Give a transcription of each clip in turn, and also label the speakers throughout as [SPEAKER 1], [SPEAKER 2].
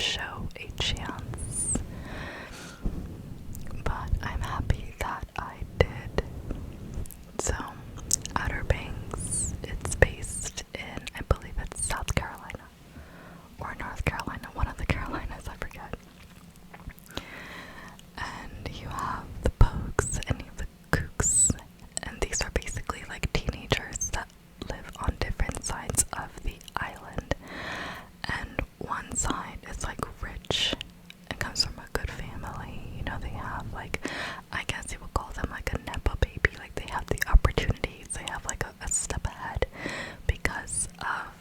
[SPEAKER 1] show a chance. But I'm happy that I did. So, Outer Banks, it's based in, I believe it's South Carolina or North Carolina, one of the Carolinas, I forget. And you have the Pogues and you have the Kooks, and these are basically like teenagers that live on different sides of the island. And one side is like rich and comes from a good family. You know, they have like, I guess you would call them like a nepo baby. Like they have the opportunities, they have like a step ahead because of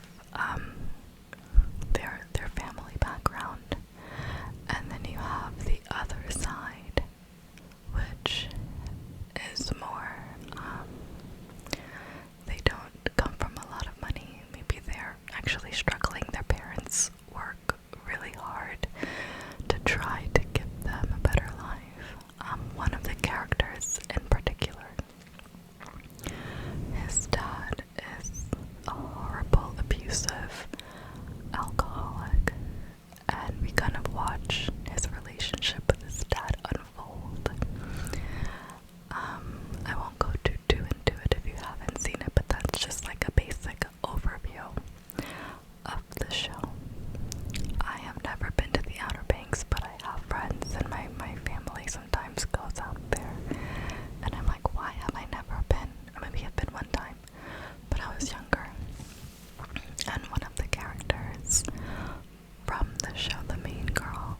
[SPEAKER 1] their family background. And then you have the other side, which is more, they don't come from a lot of money. Maybe they're actually struggling. Their parents work really hard to try to give them a better life. One of the characters in particular, his dad is a horrible, abusive alcoholic, and we kind of watch his relationship with his dad unfold. I won't go too into it if you haven't seen it, but that's just like a basic overview of the show. I have never been to the Outer Banks, but I have friends, and my family sometimes goes out there, and I'm like, why have I never been? Or maybe I've been one time, but I was younger. And one of the characters from the show, the main girl,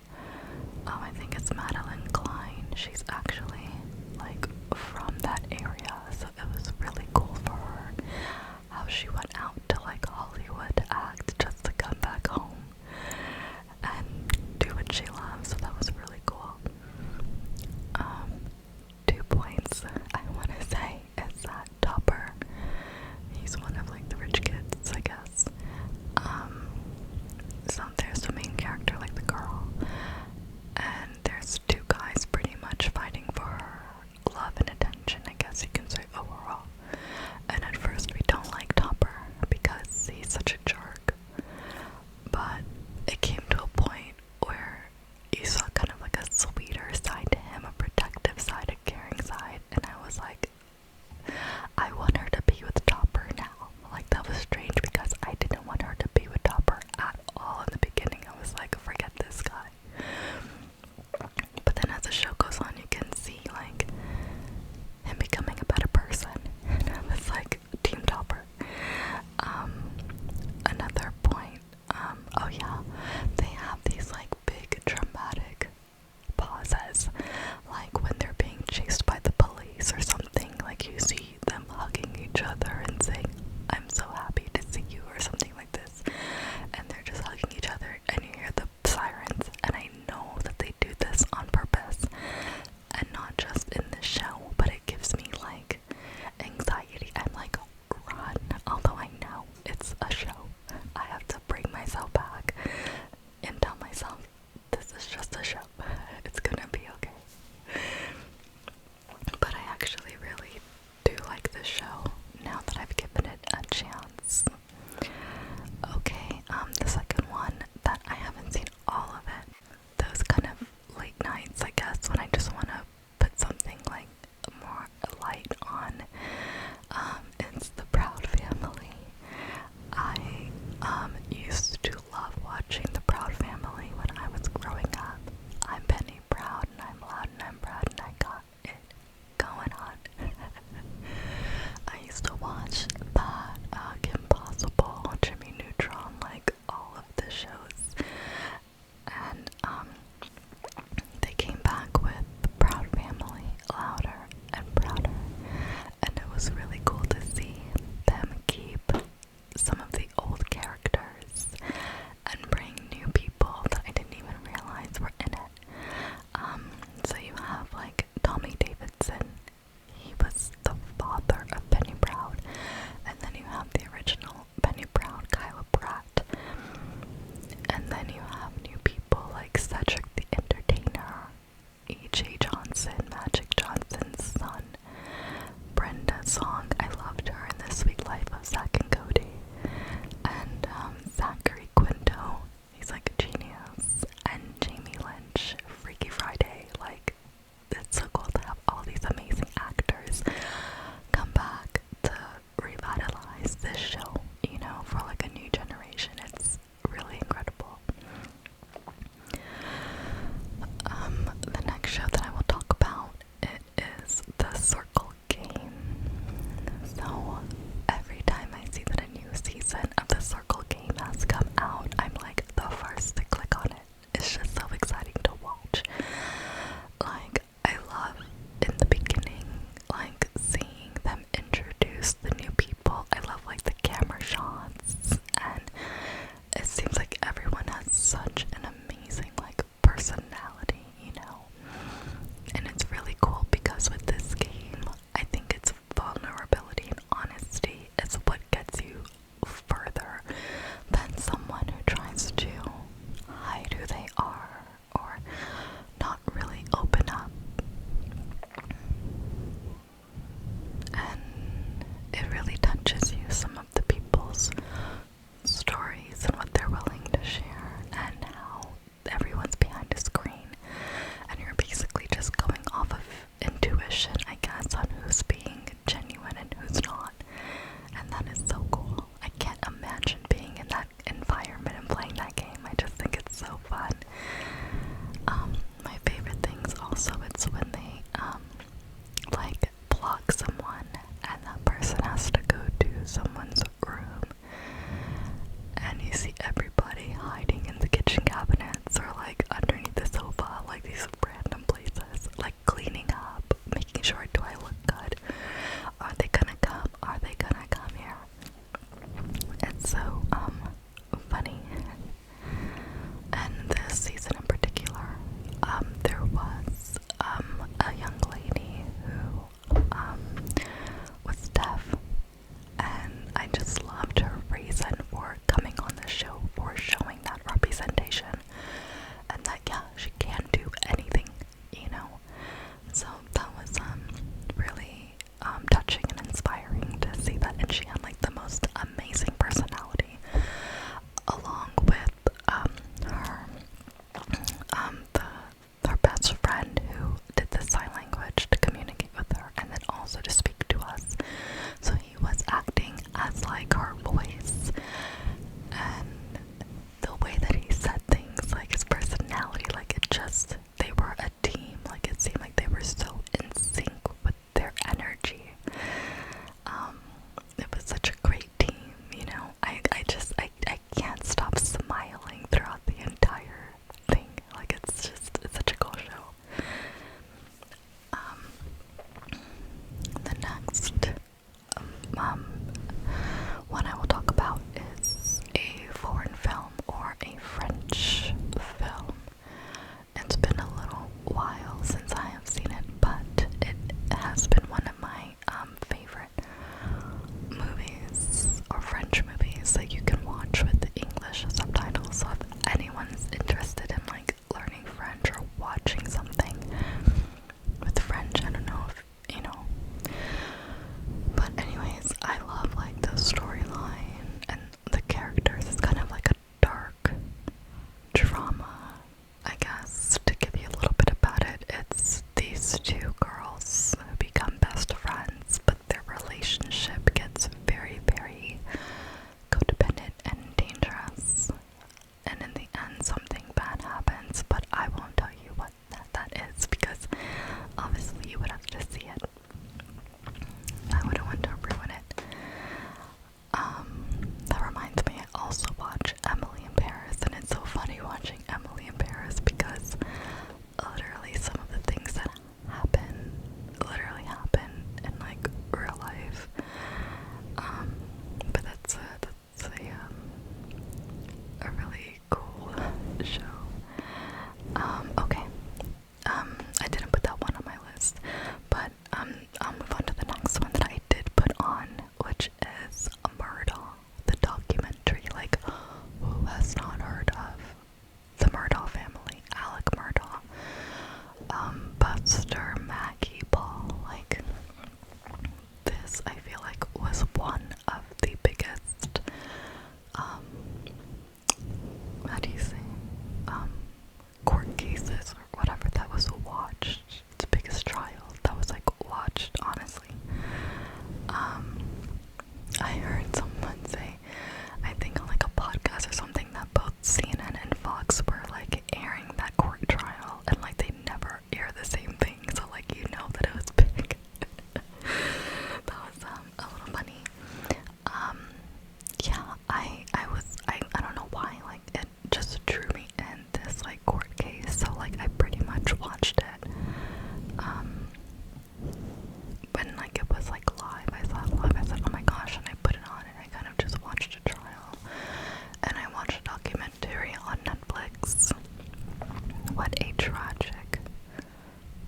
[SPEAKER 1] tragic,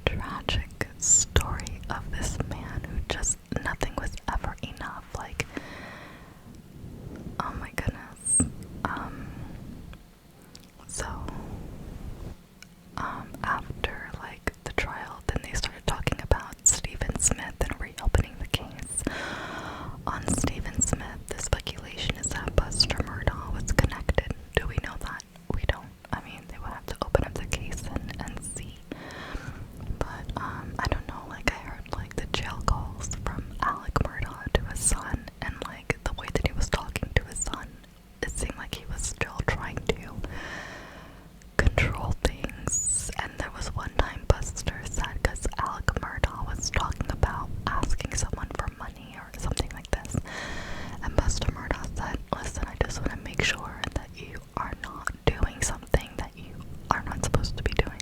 [SPEAKER 1] tragic story of this man who just, nothing was ever enough. Like, oh my goodness. So, after, like, the trial, then they started talking about Stephen Smith and reopening the case. On Stephen Smith, the speculation is that Buster Murdaugh was connected. Do we know that? We don't. I mean, they would have to open up the case and see. But, I don't know, like, I heard, like, the jail calls from Alec Murdaugh to his son, and, like, the way that he was talking to his son, it seemed like he was still trying to control things. And there was one time Buster said, because Alec Murdaugh was talking about asking someone for money or something like this, and Buster Murdaugh said, listen, I just want to make sure that you are not doing something that you are not supposed to be doing.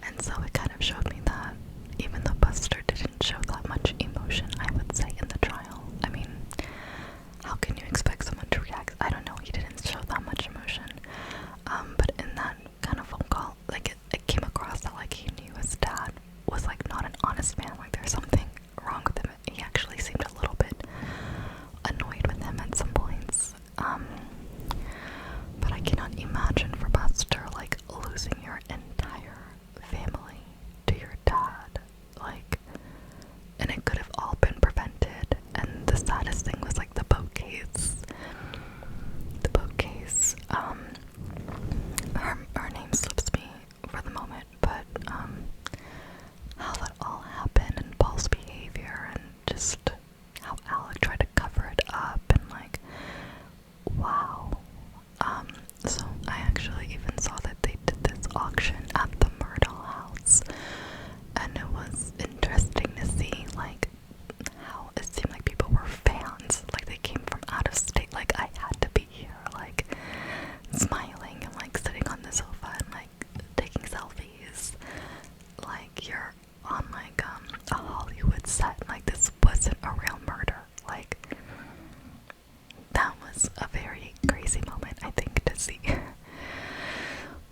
[SPEAKER 1] And so it kind of showed me that even though Buster didn't show that much emotion, I would say, in the trial, I mean, how can you expect someone to react? I don't know, he didn't show that much emotion. But in that kind of phone call, like, it came across that, like, he knew his dad was, like, not an honest man, like, there's something wrong with him. He actually seemed a little bit annoyed with him at some points. But I cannot imagine for Buster, like, losing your entire family to your dad, like, and it could have all been prevented. And the saddest thing was, like, the boat case. The boat case, her name slips me for the moment, but, how that all happened, and Paul's behavior, and just how Alec tried to cover it up, and, like, wow. So I actually even saw that they did this auction at the Murdaugh house, and it was interesting to see, like, how it seemed like people were fans, like they came from out of state, like I had to be here, like, smiling and, like, sitting on the sofa and, like, taking selfies, like you're on, like, a Hollywood set, like this wasn't a real murder. Like, that was a very crazy moment, I think, to see.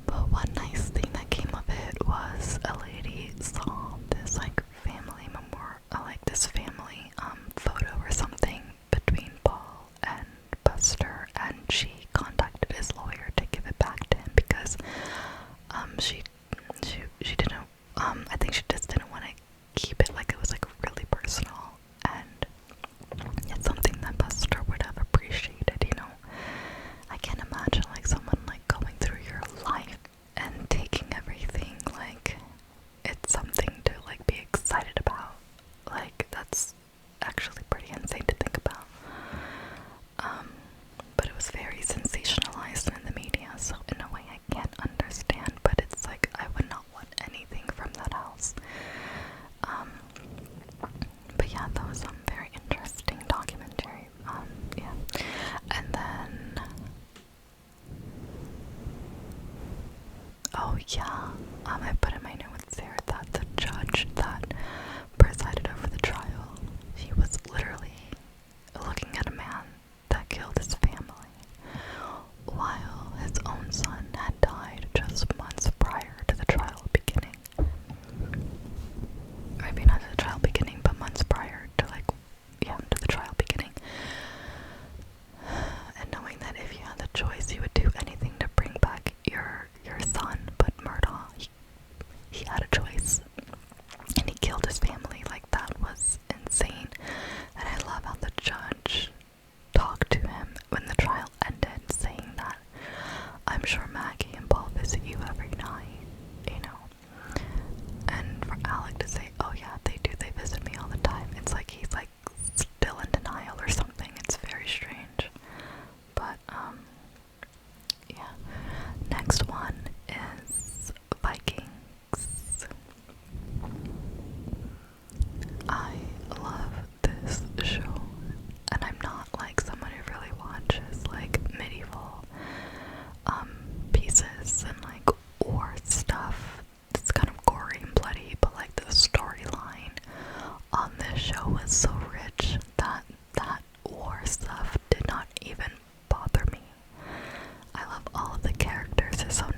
[SPEAKER 1] But one nice thing that came of it was a lady saw this, like, family like this family photo or something between Paul and Buster, and she contacted his lawyer to give it back to him because she didn't, I think she just didn't want to keep it, like, it was, like, really personal, and it's something that Buster would have appreciated, you know. I can't imagine, like, someone, like, going through your life and taking everything, like, it's something to, like, be excited about. Like, that's actually pretty insane to think about. But it was very sensationalized in the media, so in a way I can't understand, but it's like, I would not want anything from that house. But yeah, that was a very interesting documentary. Yeah. And then, oh yeah, I put in my notes there that the judge that presided over the trial, he was literally looking at a man that killed his family, while his own son had died just months prior to the trial beginning. Maybe not to the trial beginning, but months prior to, like, yeah, to the trial beginning. And knowing that if you had the choice, you would do anything to bring back your son, but Murdaugh, he had a choice, and he killed his family. Like, that was insane. And I love how the judge talked to him when the trial ended, saying that, I'm sure Maggie and Paul visit you every night, you know. And for Alec to say, oh yeah, they do, they visit me all the time, it's like he's, like, still in denial or something. It's very strange. But yeah. Next one is Vikings. I love this show, and I'm not, like, someone who really watches, like, medieval pieces and, like, war stuff. It's kind of gory and bloody, but, like, the storyline on this show was so rich that that war stuff did not even bother me. I love all of the characters. They're so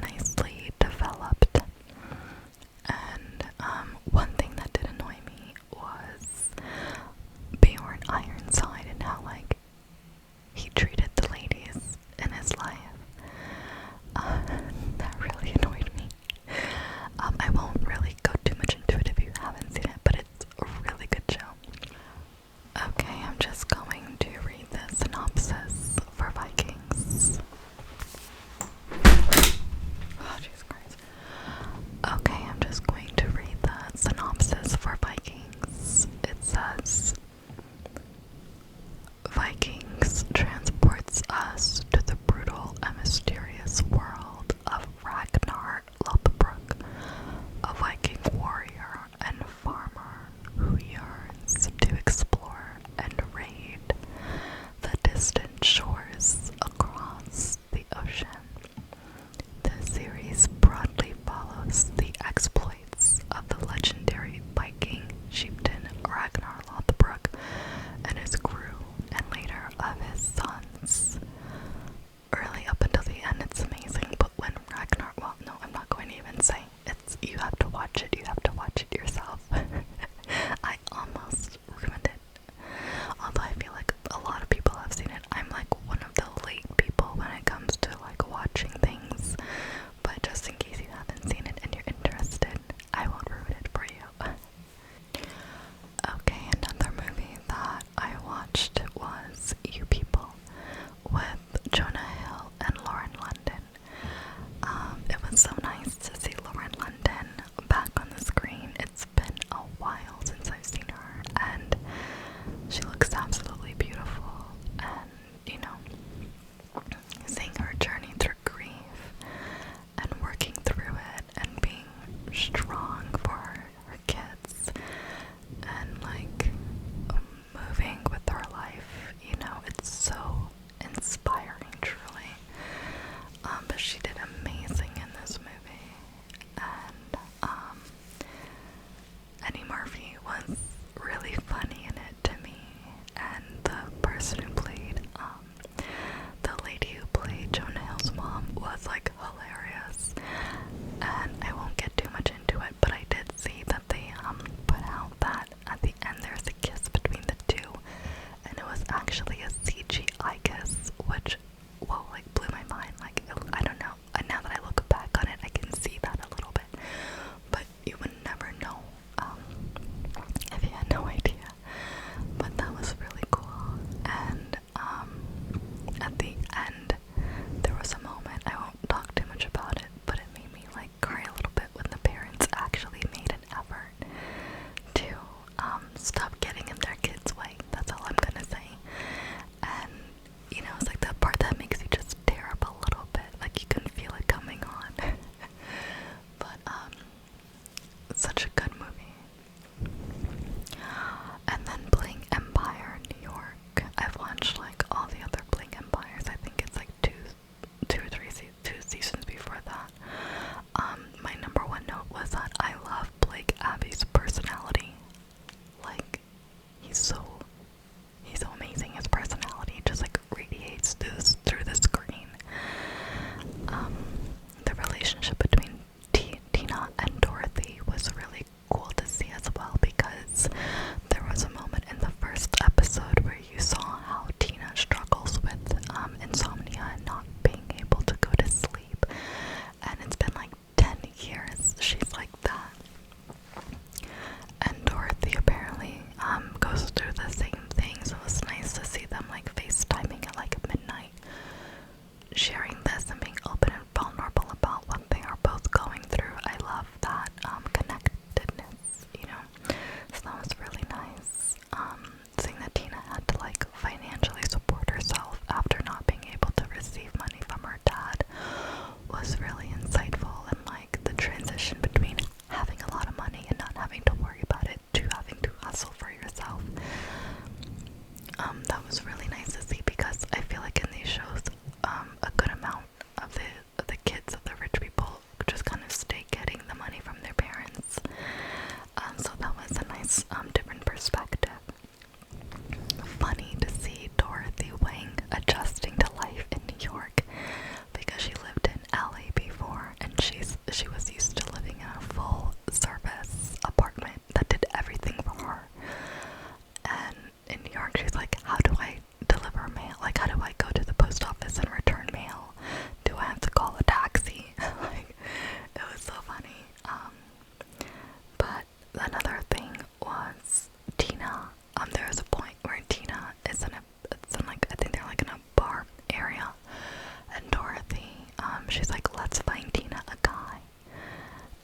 [SPEAKER 1] classifying Tina a guy.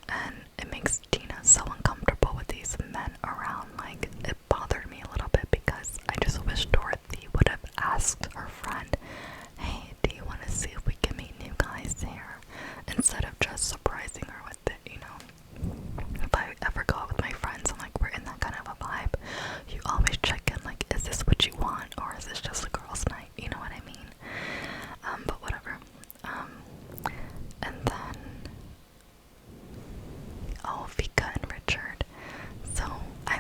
[SPEAKER 1] And it makes Tina so uncomfortable with these men around. Like, it bothered me a little bit because I just wish Dorothy would have asked her friend, hey, do you want to see if we can meet new guys here? Instead of just surprising her with it, you know. If I ever go out with my friends and like we're in that kind of a vibe, you always check in, like, is this what you want or is this just a girls' night? You know what I mean? But whatever. And then, oh, Vika and Richard. So I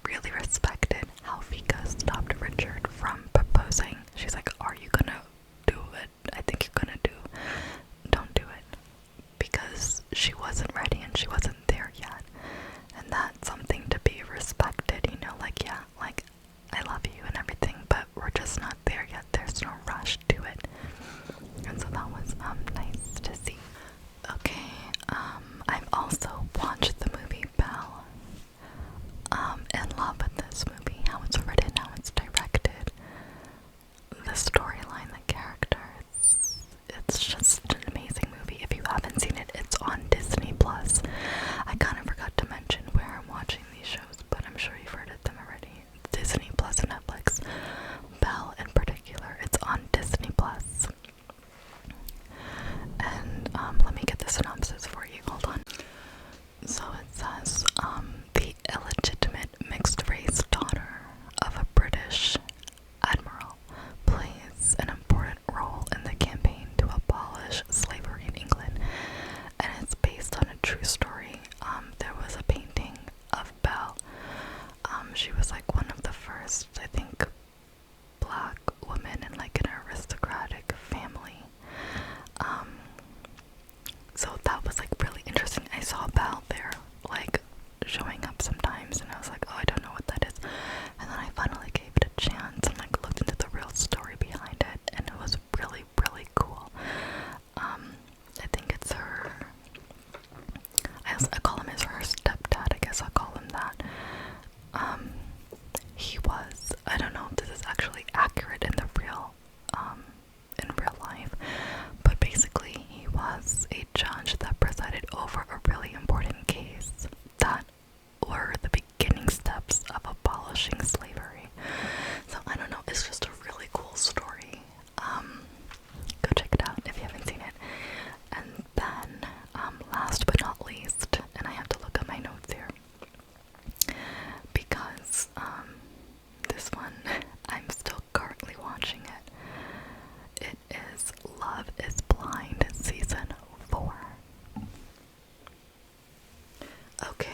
[SPEAKER 1] really respected how Vika stopped Richard from proposing. She's like, are you gonna do it? I think you're gonna don't do it. Because she wasn't ready and she wasn't there yet. And that's something to be respected, you know, like, yeah, like, I love you and everything, but we're just not there yet. There's no rush to it. And so that was nice to see. Okay, I've also watched the movie Belle. In love with this movie, how it's written, how it's directed, the storyline, the characters. It's just an amazing movie. If you haven't seen it, it's on Disney Plus. I kind of forgot to mention where I'm watching these shows, but I'm sure you've heard of them already. Disney Plus and Netflix. Belle in particular, it's on Disney Plus. And let me get the synopsis for you. Hold on. So it says, the illegitimate mixed-race daughter of a British admiral plays an important role in the campaign to abolish slavery in England, and it's based on a true story. There was a painting of Belle. She was like one of the first, I think, black women in like an aristocratic family. So that was like really interesting. I saw Belle there, like, showing up sometimes, and I was like, oh, I don't know what that is. And then I finally gave it a chance and like looked into the real story behind it, and it was really, really cool. I think it's her, I call him as her stepdad, I guess I'll call him that. He was, I don't know if this is actually accurate in real life, but basically he was a judge that presided over a really important case that were the beginning steps of abolishing slavery. So I don't know, it's just a really cool story. Go check it out if you haven't seen it. And then, last but not least, and I have to look at my notes here, because, this one, I'm still currently watching it. It is Love is Blind Season 4. Okay,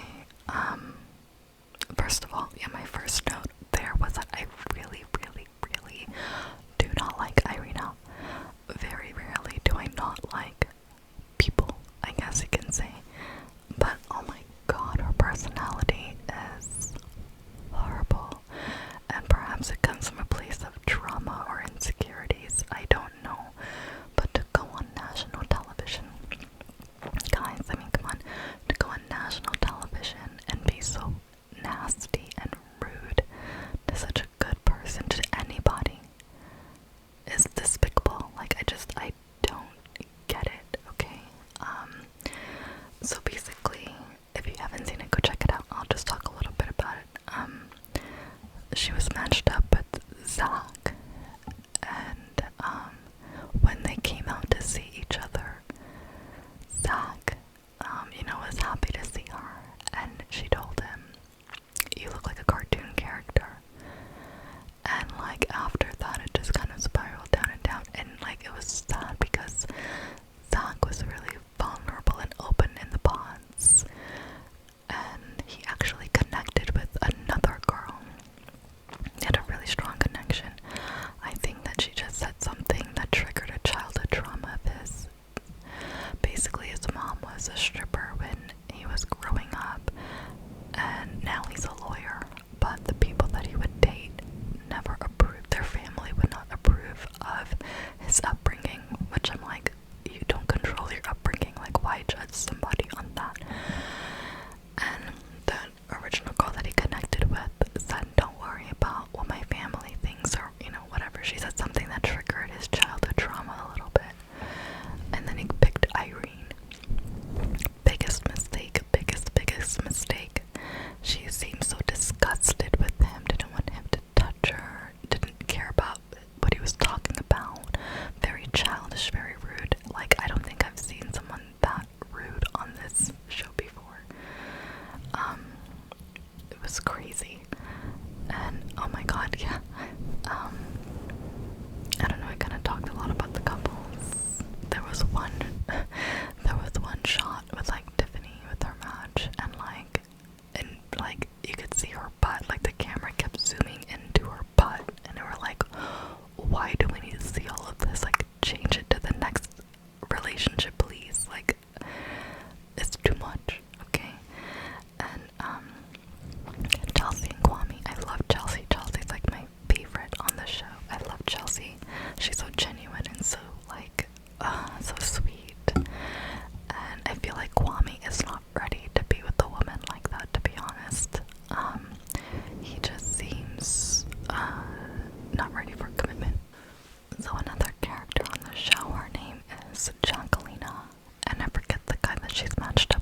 [SPEAKER 1] first of all, yeah, my first note there was that I really, really, really do not like Irina. Very rarely do I not like people, I guess you can say. But oh my god, her personality is horrible. And perhaps it comes from a place of trauma or insecurities, I don't know. But to go on national television, guys, I mean, come on, to go on national television and be so nasty and rude to such a good person, to anybody, is despicable. Like, I don't get it, okay? So basically, if you haven't seen it, go check it out. I'll just talk a little bit about it. She was matched up with Zach, and when they came out to see each other, Zach, was happy to see her, and she told him, you look like a cartoon character. And like after that, it just kind of spiraled down and down, and like it was sad because Zach was really vulnerable and open in the pods, and he actually connected with another girl. They had a really strong connection. I think that she just said something that triggered a childhood trauma of his. Basically, his mom was a stripper when he was growing up, and now he's a lawyer, but the people that he would date never approved. Their family would not approve of his upbringing, which I'm like, you don't control your upbringing, like why judge somebody on that? And the original girl that he connected with said, don't worry about what my family thinks, or whatever. She said something that triggered his childhood trauma a little bit, and then he picked she's matched